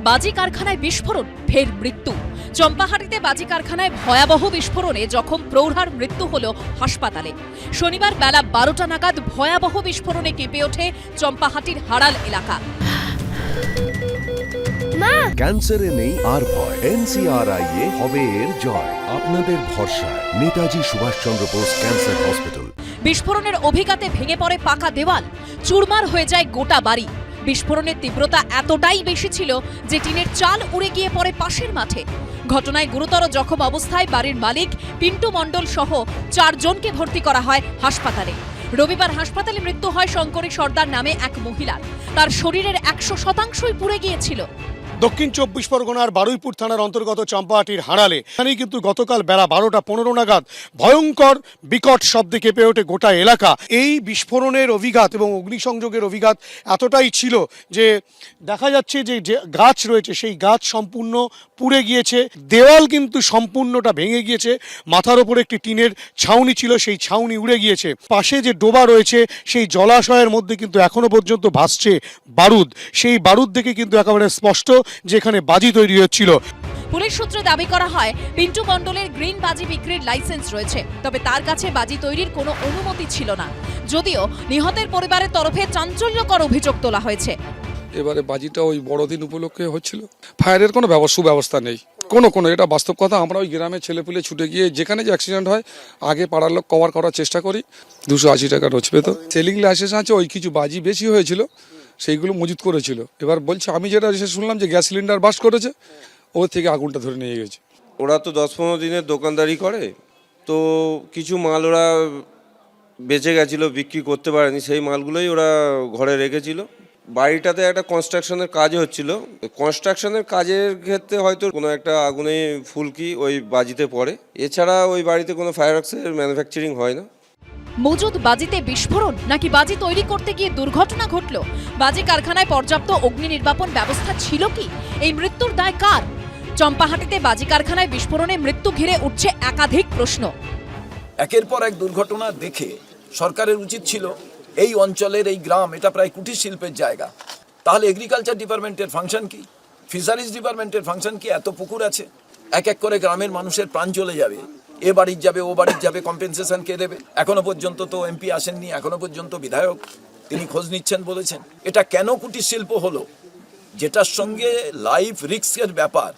বাজি কারখানায় বিস্ফোরণ, ফের মৃত্যু। চম্পাহাটিতে বাজি কারখানায় ভয়াবহ বিস্ফোরণে জখম প্রৌঢ়ার মৃত্যু হলো হাসপাতালে। শনিবার বেলা 12টা নাগাদ ভয়াবহ বিস্ফোরণে কেঁপে ওঠে চম্পাহাটির হাড়াল এলাকা। ক্যান্সারে নেই আর ভয়, NCRI হবে এর জয়। আপনাদের ভরসা নেতাজি সুভাষচন্দ্র বোস ক্যান্সার হসপিটাল। বিস্ফোরণের অভিঘাতে ভেঙে পড়ে পাকা দেওয়াল, চুরমার হয়ে যায় গোটা বাড়ি। বিস্ফোরণের তীব্রতা এতটাই বেশি ছিল যে টিনের চাল উড়ে গিয়ে পড়ে পাশের মাঠে। ঘটনায় গুরুতর জখম অবস্থায় বাড়ির মালিক পিন্টু মণ্ডল সহ 4 জনকে ভর্তি করা হয় হাসপাতালে। রবিবার হাসপাতালে মৃত্যু হয় শঙ্করী সর্দার নামে এক মহিলার। তার শরীরের 100%ই পুড়ে গিয়েছিল। দক্ষিণ 24 পরগনার বারুইপুর থানার অন্তর্গত চম্পাহাটির হাড়ালে এখানেই কিন্তু গতকাল বেলা 12টা 15 নাগাদ ভয়ঙ্কর বিকট শব্দে কেঁপে ওঠে গোটা এলাকা। এই বিস্ফোরণের অভিঘাত এবং অগ্নিসংযোগের অভিঘাত এতটাই ছিল যে দেখা যাচ্ছে যে গাছ রয়েছে সেই গাছ সম্পূর্ণ পুড়ে গিয়েছে, দেওয়াল কিন্তু সম্পূর্ণটা ভেঙে গিয়েছে, মাথার ওপরে একটি টিনের ছাউনি ছিল সেই ছাউনি উড়ে গিয়েছে। পাশে যে ডোবা রয়েছে সেই জলাশয়ের মধ্যে কিন্তু এখনো পর্যন্ত ভাসছে বারুদ। সেই বারুদ থেকে কিন্তু একেবারে স্পষ্ট যেখানে বাজি তৈরি হচ্ছিল। পুলিশ সূত্রে দাবি করা হয় পিন্টু মণ্ডলের গ্রিন বাজি বিক্রির লাইসেন্স রয়েছে, তবে তার কাছে বাজি তৈরির কোনো অনুমতি ছিল না। যদিও নিহতের পরিবারের তরফে চাঞ্চল্যকর অভিযোগ তোলা হয়েছে। এবারে বাজিটা ওই বড়দিন উপলক্ষে হচ্ছিল, ফায়ারের কোনো সুব্যবস্থা নেই কোনো এটা বাস্তব কথা। আমরা ওই গ্রামে ছেলেপুলে ছুটে গিয়ে যেখানে যে অ্যাক্সিডেন্ট হয় আগে পাড়ার লোক কভার করার চেষ্টা করি। 280 টাকা রোজ পেত। সেলিং লাইসেন্স আছে, ওই কিছু বাজি বেশি হয়েছিল সেইগুলো মজুত করেছিল। এবার বলছে আমি যেটা শুনলাম যে গ্যাস সিলিন্ডার বাস্ট করেছে, ওর থেকে আগুনটা ধরে নিয়ে গেছে। ওরা তো 10-15 দিনের দোকানদারি করে, তো কিছু মাল ওরা বেঁচে গেছিলো, বিক্রি করতে পারেনি, সেই মালগুলোই ওরা ঘরে রেখেছিল। বাড়িটাতে একটা কনস্ট্রাকশনের কাজ হচ্ছিল, কনস্ট্রাকশনের কাজের ক্ষেত্রে হয়তো কোনো একটা আগুনে ফুলকি ওই বাজিতে পড়ে। এছাড়া ওই বাড়িতে কোনো ফায়ারওয়ার্কসের ম্যানুফ্যাকচারিং হয় না। মজুদ বাজিতে বিস্ফোরণ নাকি বাজি তৈরি করতে গিয়ে দুর্ঘটনা ঘটল? বাজি কারখানায় পর্যাপ্ত অগ্নি নির্বাপন ব্যবস্থা ছিল কি? এই মৃত্যুর দায় কার? চম্পাহাটিতে বাজি কারখানায় বিস্ফোরণে মৃত্যু ঘিরে উঠছে একাধিক প্রশ্ন। একের পর এক দুর্ঘটনা দেখে সরকারের উচিত ছিল এই অঞ্চলের এই গ্রাম এটা প্রায় কুটির শিল্পের জায়গা, তাহলে এগ্রিকালচার ডিপার্টমেন্টের ফাংশন কি, ফিশারিজ ডিপার্টমেন্টের ফাংশন কি? এত পুকুর আছে, এক এক করে গ্রামের মানুষের প্রাণ চলে যাবে, এ বাড়ির যাবে ও বাড়ির যাবে, কম্পেনসেশন কে দেবে? এখনো পর্যন্ত তো এমপি আসেননি, এখনো পর্যন্ত বিধায়ক তিনি খোঁজ নিচ্ছেন বলেছেন। এটা কেন কুটির শিল্প হলো যেটার সঙ্গে লাইফ রিস্কের ব্যাপার?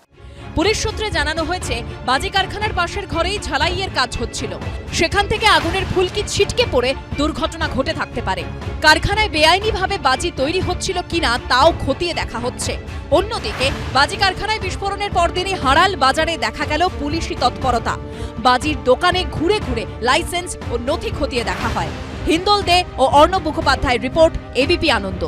পুলিশ সূত্রে জানানো হয়েছে বাজি কারখানার পাশের ঘরেই ঝালাইয়ের কাজ হচ্ছিল, সেখান থেকে আগুনের ফুলকি ছিটকে পড়ে দুর্ঘটনা ঘটে থাকতে পারে। কারখানায় বেআইনিভাবে বাজি তৈরি হচ্ছিল কিনা তাও খতিয়ে দেখা হচ্ছে। অন্যদিকে বাজি কারখানায় বিস্ফোরণের পরদিনই হাড়াল বাজারে দেখা গেল পুলিশি তৎপরতা। বাজির দোকানে ঘুরে ঘুরে লাইসেন্স ও নথি খতিয়ে দেখা হয়। হিন্দল দে ও অর্ণব মুখোপাধ্যায়ের রিপোর্ট, ABP আনন্দ।